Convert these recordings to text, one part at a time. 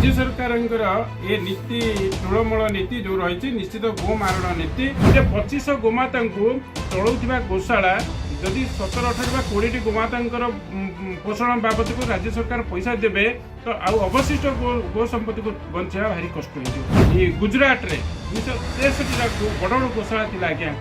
राज्य सरकार ये नीति तृणमूल नीति जो रही निश्चित गोमारण नीति 25 गोमाता चलाउଥିବା गोशाला जदि 17-18 20 गोमाता पोषण बाबद को राज्य सरकार पैसा देवे तो आउ अवशिष्ट गो संपत्ति को बचाया भारी कष्ट हो। गुजरात रे 1963 बड़ बड़ गोशाला थी आज्ञा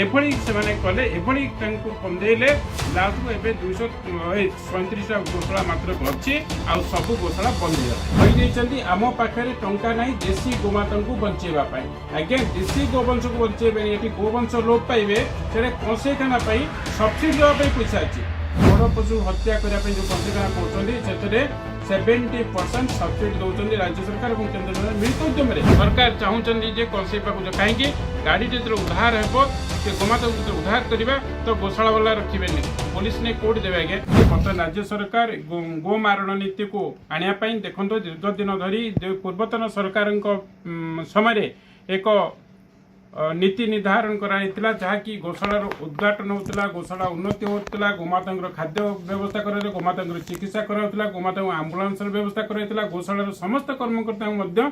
एभली से कले एभली कंदेले लास्ट को एवं 237टा गोशाला मात्र अच्छी आ सब गोशाला बंद आम पाखे टंका ना देशी गोमाता को बचेवाई आज्ञा देशी गोवंश को बचेबे ये गोवंश लोप पाइबे से कंसेखाना सब्सिडी देवाई पैसा अच्छी बड़ पशु हत्या करने जो कंसेखाना कहते 70% सब्सिडी दौरान राज्य सरकार और केंद्र सरकार मिलित उद्यम सरकार चाहते कंसेवा कहीं गाड़ी जो उद्धार हो गोमाता को उद्धार करवा तो गोशाला वाला रखिए पुलिस ने कोर्ट देवे आगे बर्तमान राज्य सरकार गोमारण नीति को आने देखो दीर्घ दिन धरी पूर्वतन सरकार समय एक नीति निर्धारण कराइला जहाँकि गोशालार उद्घाटन होता गोशाला उन्नति होता गोमाता खाद्य व्यवस्था कर गोमाता चिकित्सा कराला गोमाता आंबुलांस व्यवस्था कराइला गोशालार समस्त कर्मकर्ता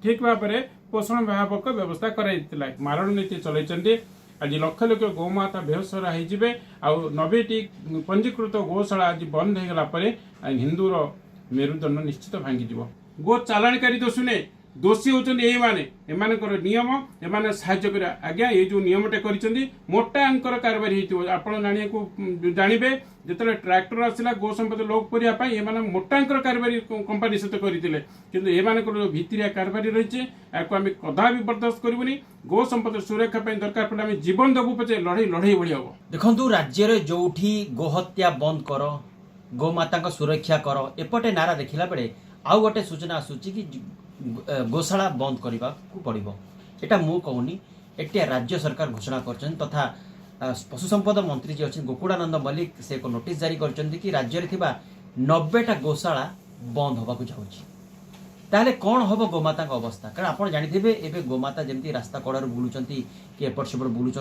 ठीक भाव में पोषण भावक व्यवस्था कराइला मारण नीति चलती आज लक्ष लक्ष गोमाता बेहोसरा होइजिबे आ 90टी पंजीकृत गोशाला आज बंद हो गला हिंदूर मेरुदंड निश्चित भांगी जीव गो चालाणकारी दोषी ने दोषी होचंदी एमानकर नियम एमाने साहाय्य करा आज्ञा ये जो नियमटे करिसेंदी मोटा अंकर कारबारी हेतिबो आपण जानिया को जानिबे जेतले ट्रैक्टर आसिला गो संपत्ति लोक करिया पई एमाने मोटा अंकर कारबारी कंपनी सहित करथिले किंतु एमानकर जो भितरिया कारबारी रहिছে याको आमे कदा भी बर्दाश्त करबुनी गो संपत्ति सुरक्षा पई दरकार पड़े आमे जीवन दबु पचे लड़ाई लड़ाई बढी हबो। देखंतु राज्य रे जोठी गोहत्या बंद करो गोमाता का सुरक्षा करो एपटे नारा देखिला बेले आउ गोटे सूचना आसुची कि गोशाला बंद करने को पड़ो एटा मु कहूनी एक राज्य सरकार घोषणा कर तथा पशु संपद मंत्री जी अच्छे गोकुड़ानंद मल्लिक से एक नोटिस जारी कर कि राज्य में 90टा गोशाला बंद होगा ताहले कौन हम गोमाता अवस्था कारण आप जानी एवं गोमाता जमी रास्ता कड़ार बुलूं कि एपट सेपट बुलूं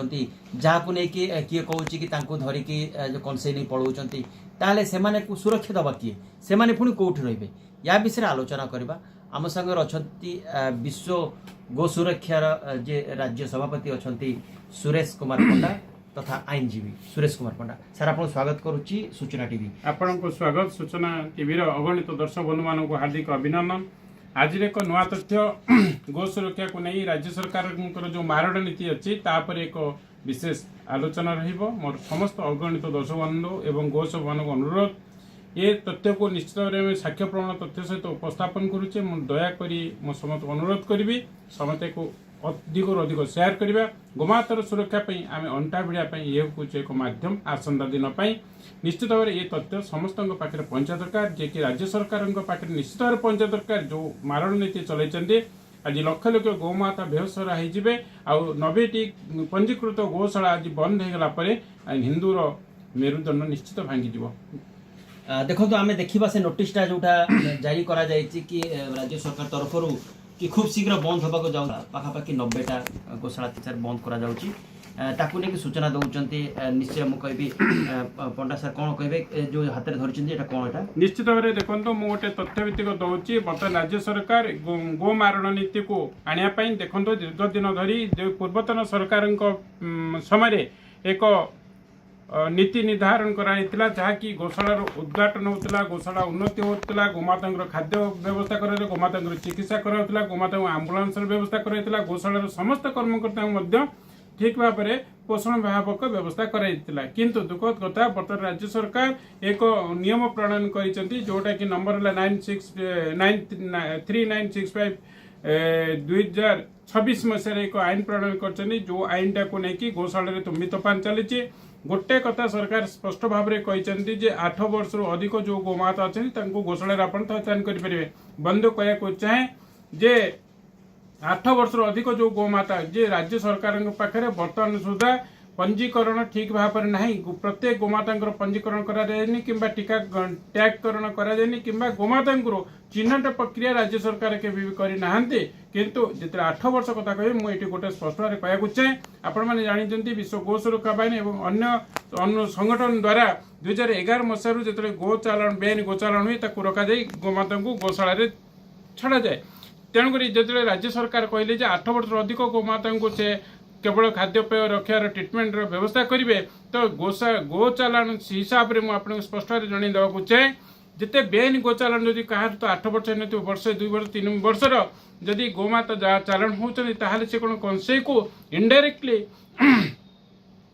जहाँ नहीं किए कौच कि धरिकी कंसे नहीं पलाऊँ ताहले से सुरक्षा दबा किए से पुणी कौटी रे या विषय आलोचना करवा आम संगे अच्छा विश्व गो सुरक्षार जे राज्य सभापति अच्छा सुरेश कुमार पंडा तथा आईनजीवी सुरेश कुमार पंडा सर आप स्वागत करुच्ची सूचना टीवी आपण को स्वागत सूचना टीवी अगणित दर्शक बंधु मान हार्दिक अभिनंदन। आज एक नुआ तथ्य गो सुरक्षा को नहीं राज्य सरकार जो मारण नीति अच्छी तापर एक विशेष आलोचना रहिबो मोर समस्त अगणित दर्शक बंधु एवं गो सब मान अनुरोध ये तथ्य को निश्चित भाव में साक्ष्य प्रमाण तथ्य सहित उपस्थापन करुचे दयाकोरी मो समस्त अनुरोध करी समस्त को अधिक अधिक शेयर करवा गोमातार सुरक्षा आम अंटा भिड़ा ये हूँ एक माध्यम आसंता दिन निश्चित भाव में ये तथ्य समस्त पाखे पहुंचा दरकार जे कि राज्य सरकार पाखे निश्चित भाव पहुंचा दरकार जो मारण नीति चलती आज लक्ष लक्ष गोमाता बेहोसरा होइजिबे आ 90टी पंजीकृत गोशाला आज बंद हो गला हिंदूर मेरुदंड निश्चित भांगी जीव। देखो तो आम देखा से नोटिसटा जोटा जारी करा जायछि कि राज्य सरकार तरफ कि खूब शीघ्र बंद होगा जाऊ पाखापाखि 90टा गोशाला सर बंद करा जाउछि ताकू नहीं सूचना दौरान निश्चय मुझे पंडा सर कौन कहे जो हाथ में धरी कौन एटा निश्चित भाव में देखो मुझे गोटे तथ्यभित्तिक दौची बर्तमान राज्य सरकार गोमारण नीति को आने देखो दीर्घ दिन धरी पूर्वतन सरकार समय एक नीति निर्धारण कराइला जहाँकि गोशालार उद्घाटन होता गोशाला उन्नति होता गोमाता खाद्य व्यवस्था कर गोमाता चिकित्सा कराला गोमाता आंबुलांस व्यवस्था कराइला गोशालार समस्त कर्मकर्ता ठीक भाव में पोषण भावक व्यवस्था कराइला किंतु दुखद कथा बर्तमान राज्य सरकार एक नियम प्रणयन कर जोटा कि नंबर है 3965 2026 मसीह एक आईन प्रणयन कर जो आईन टा को लेकिन गोशाला तुम्बी तोफान चली गोटे कथा सरकार स्पष्ट भाव में कहते जे 8 वर्ष अधिक जो गोमाता अच्छे गोशाला आप चयन करेंगे बंद कहना चाहे जे 8 वर्ष अधिक जो गोमाता जे राज्य सरकार पाखे बर्तमान सुधा पंजीकरण ठीक भाव में नहीं प्रत्येक गोमाता पंजीकरण कराଯାଏନି किंबा टीका टैगकरण कराଯାଏନି किंबा गोमाता चिन्हट प्रक्रिया राज्य सरकार के भी करना किंतु जिते 8 वर्ष कथा कहे मुझे गोटे स्पष्ट भाव कहना चाहे आपण मैंने जानते विश्व गो सुरक्षा बाहिनी और अन्य संगठन द्वारा 2011 मसीह जो गो चालाण बेआईन गो चालाण हुए रखा गोमाता को गोशाला छड़ा जाए। तेणुक जो राज्य सरकार कहले 8 वर्ष अधिक गोमाता को से केवल खाद्यपेय रक्षार ट्रिटमेंट व्यवस्था करेंगे तो गो चालान हिसाब से मुझे स्पष्ट भाव जन देवाक चाहे जिते बेआईन गो चालान जदि कह तो 8 वर्ष नहीं वर्ष 2 वर्ष 3 वर्षर जदि गोमाता चालान होती से कौन कंसेई को इनडायरेक्टली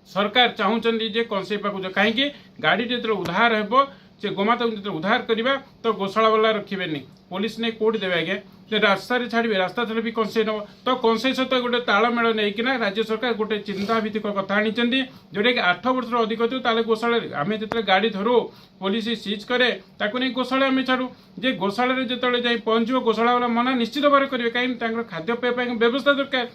सरकार चाहूँगी जे कंसेई पाक कहीं गाड़ी जो उधार हो से गोमाता को जो उधार करवा तो गोशाला वाला रखिए पुलिस नहीं कौट देवे आज्ञा रास्ता छाड़े रास्ता छाड़े भी कंसेई नब तो कंसेई सहित गोटे तालमेल नहीं राज्य सरकार गोटे चिंता भित्तिक कथा आनी जोटा कि 8 वर्ष अधिक हो गोशाला आम जो गाड़ी धरू पुलिस सीज करे नहीं गोशाला आम छाड़ू जे गोशाला जो जाए पहुँचो गोशाला वाला मना निश्चित भाव करेंगे कहीं खाद्यपेय व्यवस्था दरकार।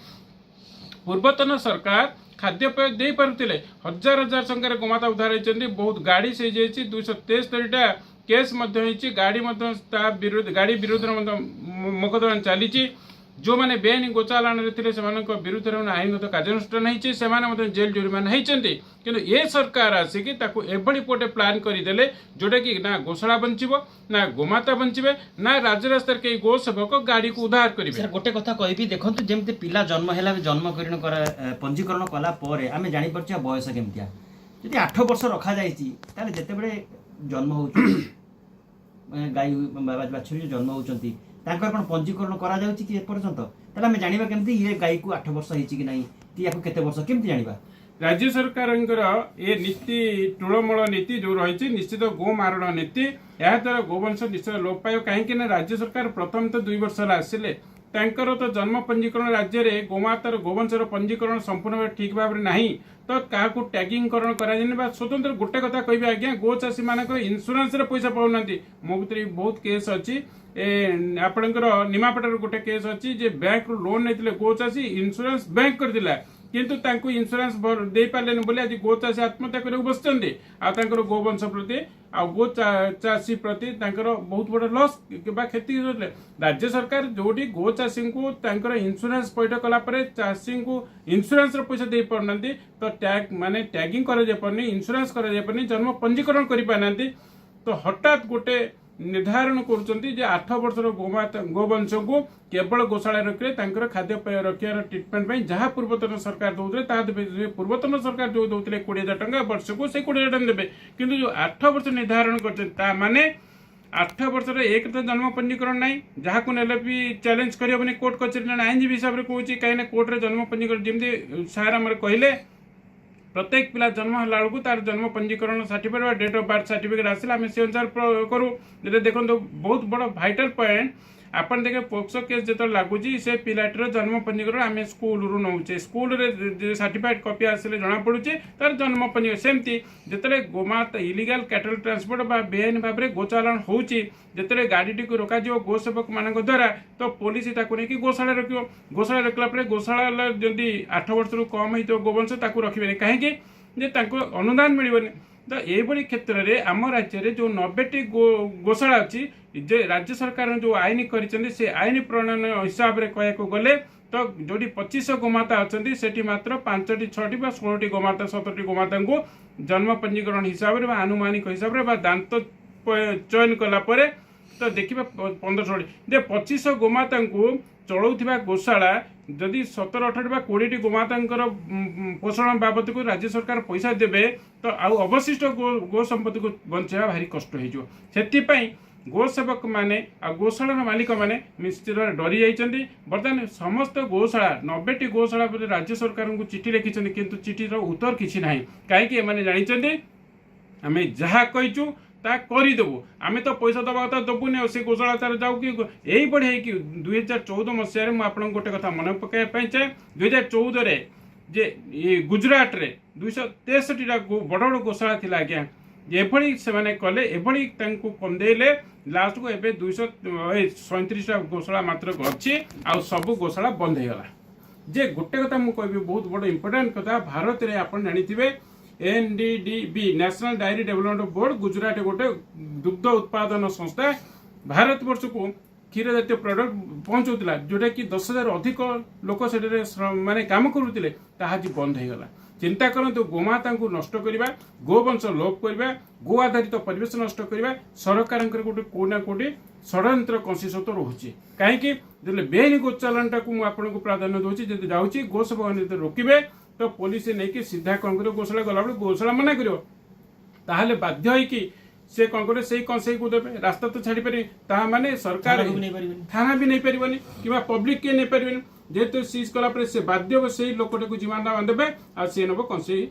पूर्वतन सरकार खाद्यपेय दे पारुथिले हजार हजार संख्यार गोमाता उद्धार होती बहुत गाड़ी से 273टा केस गाड़ी गाड़ी विरोध मोकदमा चली जो मैंने बेआईन गोचालान थे विरुद्ध में आईनगत कार्यानुष्ठान होती जेल जुर्माना होती किंतु ये सरकार आसिक एभली गोटे प्लान करदे जोटा कि ना गोशाला बंचब ना गोमाता बंचे ना राजरास्ता कई गो सेवक गाड़ी को उद्धार करेंगे। गोटे कथा कहबी देखो जमी पिला जन्म है जन्मकरण पंजीकरण कलापर आम जापर बयस केमतिया जी 8 वर्ष रखा जाते जिते जन्म हो गाई बाछुरी जन्म होती कौन पंजीकरण करा जाउछि कि एपर्यंत ताले आम जानिबा केमति ये गाई को 8 वर्ष होइछि कि नहीं कि याको केते वर्ष केमति जानिबा। राज्य सरकार ये नीति टोलमूल नीति जो रही निश्चित गो मारण नीति या द्वारा गोवंश निश्चय लोप पाइब कहीं राज्य सरकार प्रथम तो 2 वर्ष आसिले तो जन्म पंजीकरण राज्य में गोमातार गोवंशर पंजीकरण संपूर्ण भाव ठीक भाव में नहीं तो क्या टैगिंग करा स्वतंत्र गोटे कथा कह आज्ञा गो चाषी मान इन्शुरांस पैसा पाऊना मो भर बहुत केस अच्छी आपणकर निमापटार गोटे केस अच्छी जे बैंक लोन नहीं गो चाषी इन्शुरांस बैंक करदिला किंतु तांको इन्शुरांस दे पारलेन बोले आज गो चाषी आत्महत्या करके बसचंदी आ गोवंश प्रति आ गो चाषी प्रति बहुत बड़ लॉस क्षति राज्य सरकार जोटी गो चाषी को इन्शुरांस पैठ कला चाषी को इन्शुरांस पैसा दे पारना तो टैग माने टैगिंग कर इन्शुरांस कर जन्म पंजीकरण कर पाना तो हठात गोटे निर्धारण कर 8 वर्षर गोमाता गोवंश को केवल गोशाला रखिले खाद्यपेय रक्षार ट्रिटमेंट जहाँ पूर्वतन सरकार दौते पूर्वतन सरकार जो दौते 20,000 टंका वर्ष को से 20,000 टंका देवे किंतु जो 8 वर्ष निर्धारण कर 8 वर्ष एक तो जन्म पंजीकरण ना जहाँ को नेले भी चैलेंज करहबनी कोर्ट कचेरी आईनजीवी हिसाब से कहूँ कहीं कोर्ट रे जन्म पंजीकरण जमी सार आम कहले प्रत्येक पिला जन्म है बेलू तार जन्म पंजीकरण certificate date of birth certificate आसला आम से अनुसार करूँ देखो बहुत बड़ भाइटाल पॉइंट आपन देखे पोक्सो केस जो लगुच से पिलाटर जन्म पंजीकरण आम स्कूल रू नौचे स्कूल सर्टिफाइड कॉपी आसले जना पड़े तार जन्म पंजीकरण सेमती जिते गोमाता इलिगाल कैटल ट्रांसपोर्ट बेआईन भाव में गोचालान होची जिते गाड़ी को रोक गो सेवक मान द्वारा तो पुलिस नहीं गोशाला रख गोशाला रखला गोशाला जदि 8 वर्ष कम हो गोवंश रखे कहीं अनुदान मिलने तो ये क्षेत्र में आम राज्य में जो 90टी गोशाला अच्छी जे राज्य सरकार जो आईन कर आईन प्रणयन हिसाब से कहू गले तो जोटी 25 गोमाता अच्छा से मात्र 5टी 6टी 16टी गोमाता 17टी गोमाता को जन्म पंजीकरण हिसाब से आनुमानिक हिसाब से दांत चयन कलापर तो देखा 15-16 25 गोमाता को चलाउथिबा गोशाला जदि 17-18 20टी गोमाता पोषण बाबद को राज्य सरकार पैसा देवे तो आउ अवशिष्ट गो संपत्ति को बंचाइबा भारी कष्ट हो गो सेवक माने आ गोशाला मालिक माने निश्चित डरी जाइछन्ति। बर्तमान समस्त गोशाला 90टी गोशाला राज्य सरकार को चिठी लिखिछन्ति किंतु चिठीर उत्तर किछि नाही काहेकि एमाने जानिछन्ति आमे जहा कहिछु ता करदेबू आम तो पैसा दबा कथा दबुनि से गोशाला तार जाऊ कि यही बढ़िया कि 2014 मसीह मुझे गोटे कथा मन पकाइबा चाहे 2014 जे गुजरात रे 263टा बड़ बड़ गोशाला थिला आज्ञा एभली से कले एभली कंदेले लास्ट को एबे 237टा गोशाला मात्र अच्छी आ सब गोशाला बंद हो गला जे गोटे कथा मुझे कहबी बहुत बड़ इंपोर्टेंट कथा भारत में आप जानी NDDB national diary development board Gujarat गोटे दुग्ध उत्पादन संस्था भारत वर्ष को क्षीर जातीय प्रडक्ट पहुँचाऊला जोटा कि 10,000 अधिक लोक से माने काम करुले आज बंद हो गला। चिंता करंतु गोमाता को नष्ट करवा, गोवंश लोप करवा, गो आधारित परिवेश नष्ट करवा सरकार गोटे कोना कोटे षड्यंत्र कंसिसत रोचे कहीं बेआईन गोचालानटा को आपको प्राधान्य दूसरी जब जाऊँगी गो सेवक रोकवे तो पुलिस नहीं सीधा कौन कर गोशाला गला गोशाला मना कर बाध्य होगी से कौन करे से कंसई को देवे रास्ता तो छाड़ी पारे माने सरकार थाना भी नहीं पारिबनी कि पब्लिक किए नहीं पारिबनी जेहेतु सीज कला से बाध्य से लोकटा को जीवन बांधे आ सी नब कंसई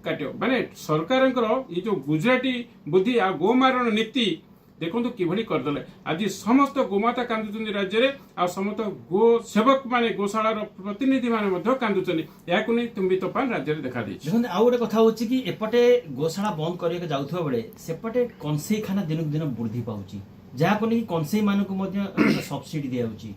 काट माने सरकार ये जो गुजराती बुद्धि आ गोमारण नीति देखो किभली करदे आज समस्त गोमाता कांदुचंदी राज्य रे आ समस्त गो सेवक माने गोशाला प्रतिनिधि माने कांदुचंदी याकु नै तुम्बी तोफान राज्य रे देखा देछि। देखो आउ गोटे कथा होछि कि एपटे गोशाला बंद करिया जाउथबा बेले सेपटे कंसई खाना दिन दिन वृद्धि पाउछि जहा को नै कंसई मानु को मध्य सब्सिडी दिया होछि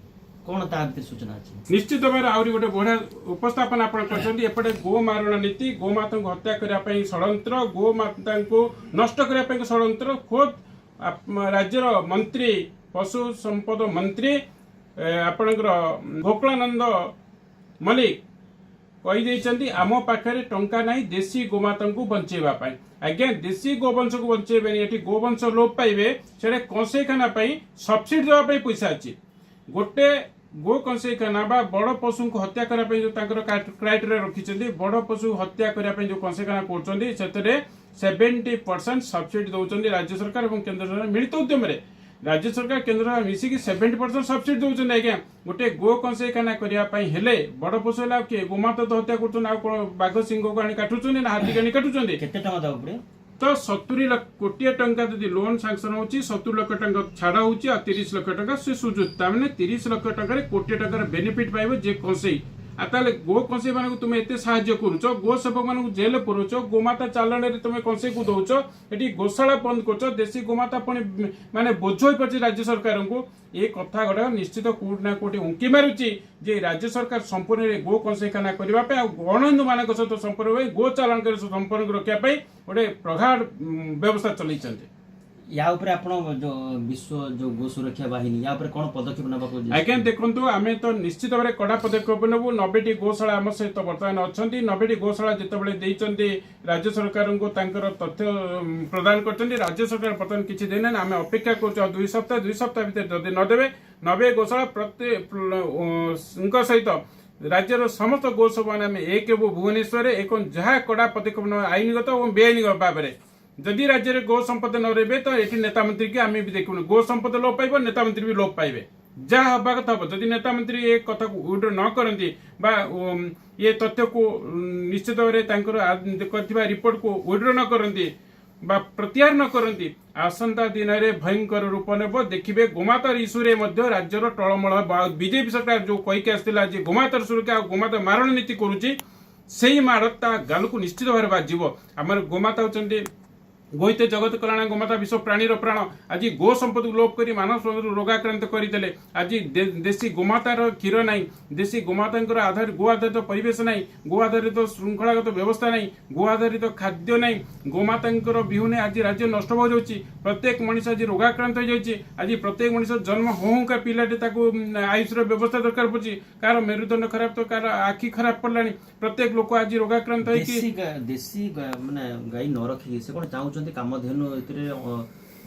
कोन ता भीतर सूचना अछि। निश्चित भाव आउरी गोटे बढ़िया उपस्थापन आपण करछन्ती एपटे गो मारण नीति गोमाता को हत्या करिया पई षड्यंत्र गोमाता को नष्ट करिया पई षड्यंत्र खोद राज्यर मंत्री पशु संपद मंत्री आपणकर गोकुलानंद मल्लिक कही आम पाखे टंका नहीं देशी गोमाता को बंचेवा आज्ञा देशी गोवंश को बंचेबे ये गोवंश लोप पाइबे से कंसईखाना सब्सिडी देवाई पैसा अच्छी गोटे गो कंसईखाना बा बड़ पशु को हत्या करने जो क्राइटेरिया रखी बड़ पशु हत्या करने जो कंसईखाना कर 70% सब्सिडी दौरान राज्य सरकार और केंद्र सरकार मिलित उद्यम राज्य सरकार केंद्र सरकार मिसिकी 70% सब्सिडी दौरान आज्ञा गोटे गो कंसईखाना करने बड़ पशु किए गोमाता तो हत्या कर बाघ सिंह को आनी काटुच्च ना हाथी को काटुच्च तो 70 कोटी टंका जब लोन सांक्शन होची 70 लाख टंका छाड़ा होची आ 30 लाख टंका से सुजुत तामने 30 लाख टंका कोटी टंका बेनिफिट पाइबो जे कंसई आताले गो कंसई मानक तुम एते सहाय्य करूच गो सेवक मानक जेल पुरोच गोमाता चालाण रे तुम कंसई को दौच एटी गोशाला बंद करछ देशी गोमाता पनि माने बोझ होई पछ राज्य सरकार को ये कथा गडा निश्चित कोट ना कोटी उंकी मारुची जे राज्य सरकार संपूर्ण रे गो कंसईखाना करबा पे आ गण हिंदू मानक सहित संपर्क गो चालाण कर संपर्क रखिया पे गोटे प्रगाढ़ व्यवस्था चलै छथि। या ऊपर आपण जो विश्व जो गो सुरक्षा बाहिनी या ऊपर कोन पदक्षेप नबाको आज्ञा देखंतु आमे तो निश्चित भाव कड़ा पदक्षेप नेबु 90टी गोशाला आम सहित वर्तमान अच्छी 90टी गोशाला जितेबाला देइचंती राज्य सरकार को तांकर तथ्य प्रदान करचंती राज्य सरकार वर्तमान किछि दिन आम अपेक्षा कर 2 सप्ताह भीतर जदि नदेबे 90 गोशाला प्रत्येक सहित राज्यर समस्त गोसभा आम एक भुवनेश्वर एक जहाँ कड़ा पदक्षेप आईनगत और बेआईनगत भाव में जदि राज्य में गो संपद न रे तो ये नेता मंत्री की आम भी देखुन गो संपद लोप पाइब नेता मंत्री भी लोप पाइबे जहाँ हवा कथा हम जदि नेता मंत्री ये कथा को विड्र न करती ये तथ्य को निश्चित भाव रिपोर्ट को विड्र न करती प्रत्याहार न करती आसंता दिन में भयंकर रूप नेब देखिए गोमातार इश्यूरे राज्यर टलमल बीजेपी सरकार जो कहीकि आसला गोमातार सुरक्षा गोमाता मारण नीति करुच्ची से माड़ ता गाल को निश्चित भाव बाजिब आम गोमाता होती गोहिते जगत कल्याण गोमाता विश्व प्राणी प्राण आज गो संपद को लोप कर मानव समाज रोगाक्रांत करदे आज देशी गोमातार क्षीर ना देशी गोमाता आधार गो आधारित परिवेश ना गो आधारित श्रृंखलागत व्यवस्था ना गो आधारित खाद्य ना गोमाता विहुने आज राज्य नष्ट हो जाऊँगी प्रत्येक मनीष आज रोगाक्रांत हो जाए आज प्रत्येक मनीष जन्म होका पिलाटे आयुष व्यवस्था दरकार पड़ी कार मेरुदंड खराब तो कार आखि खराब पड़ा प्रत्येक लोक आज रोगाक्रांत देशी माने गाई न रखी से कोन चाहू कामधेनु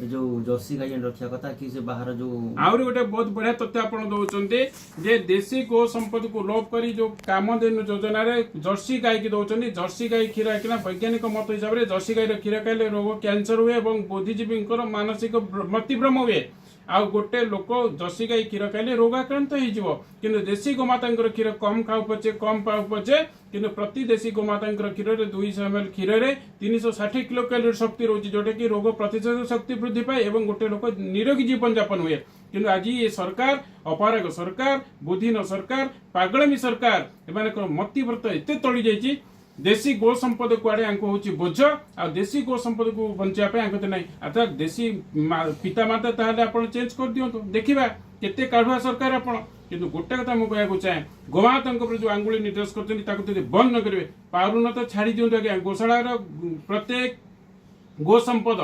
जो जर्सी गाई रखा कथा कि से बाहर जो आउरी गोटे बहुत बढ़िया तथ्य आपण दउचंते जे देशी गो संपद को लोप करी जो कामधेनु योजना रे जर्सी गाई की दउचंती जर्सी गाई क्षीर किना वैज्ञानिक मत हिसाब रे जर्सी गाई रो क्षीर खाइले रोग कैंसर हुए और बुद्धिजीवी मानसिक मतिभ्रम हुए आ गोटे लोक जर्सी गाई क्षीर खाइले रोगाक्रांत हो किंतु देशी गोमाता क्षीर कम खाऊ पचे कम पाऊ पचे किंतु प्रति देशी गोमाता क्षीर 200 ml क्षीर 360 किलो कैलोरी शक्ति रोची जोटा कि रोग प्रतिरोधक शक्ति वृद्धि पाए और गोटे लोक निरोगी जीवन यापन हुए किंतु आज ये सरकार अपारग सरकार बुद्धिहीन सरकार पागलमी सरकार एम मतिव्रत एत तली जाइए देशी गो संपद कुआड़े हूँ बोझ आ देशी गो संपद को बचापे ना अर्थात देशी पिता माता ताहले आप चेंज कर दिंतु देखा केते काढ़ुआ सरकार आप किंतु गोटे कथा मुझे कहूँ चाहे गोमाता जो आंगुली निर्देश कर बंद न करेंगे पारुन तो छाड़ी दिंतु आज्ञा गोशाला प्रत्येक गो संपद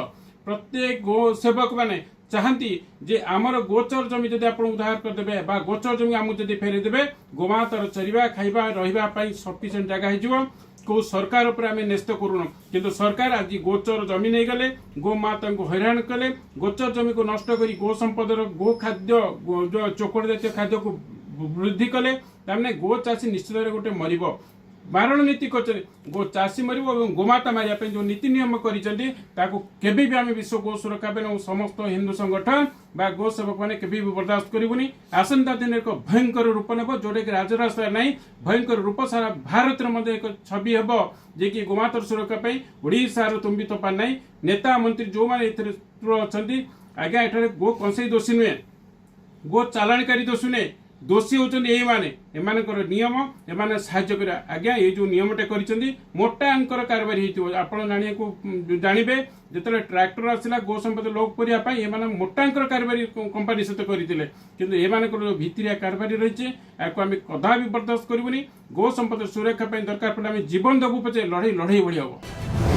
प्रत्येक गो सेवक माने चाहती जे आमर गोचर जमी जदि आप उद्धार करदे बा गोचर जमी आमको जदि फेरीदेवे गोमातर चरिबा खाइबा रहिबा पई सफिशिएंट जगह हिजो को सरकार उपर आम न्यस्त करूँ किंतु सरकार आज गोचर जमी नहीं गले गोमाता को हैरान कले गोचर जमी को नष्ट करी गो संपदर गो खाद्य जो चोकड़ जातीय खाद्य को वृद्धि कले तामने गो चाषी निश्चित भाव गोटे मरिब मारण नीति कर गो चाषी मरिब और गोमाता मारिया जो नीति नियम करें आम विश्व गो सुरक्षा बेन समस्त हिंदू संगठन बा गो सेवक मैंने केबी भी बर्दाश्त करूनी आसंता दिन एक भयंकर रूप नेब जोटा कि राजरास्ता नहीं भयंकर रूप सारा भारत में एक छवि हम जे कि गोमातर सुरक्षा ओडार तुम्बी तपा नहीं नेता मंत्री जो मैंने अच्छा आज्ञा एठारे गो कंसई दोषी नुहे गो चालाणकारी दोषी नुहे दोषी होचंदी एई माने एमानकर नियम एमाने साहाय्य करा आज्ञा ये जो नियमटे करिसेंदी मोटा अंकर कारबारी हेतिबो आपण जानिया को जानिबे जेतले ट्रैक्टर आसिला गो संपत्ति लोक करिया पई एमाने मोटा अंकर कारबारी कंपनी सहित करितिले किंतु एमानकर जो भितरिया कारबारी रहिছে याको आमे कदा भी बर्दाश्त करिवनी गो संपत्ति सुरक्षा पई दरकार पड़े आमे जीवन देबु पछे लड़ाई लड़ाई भଳି हबो।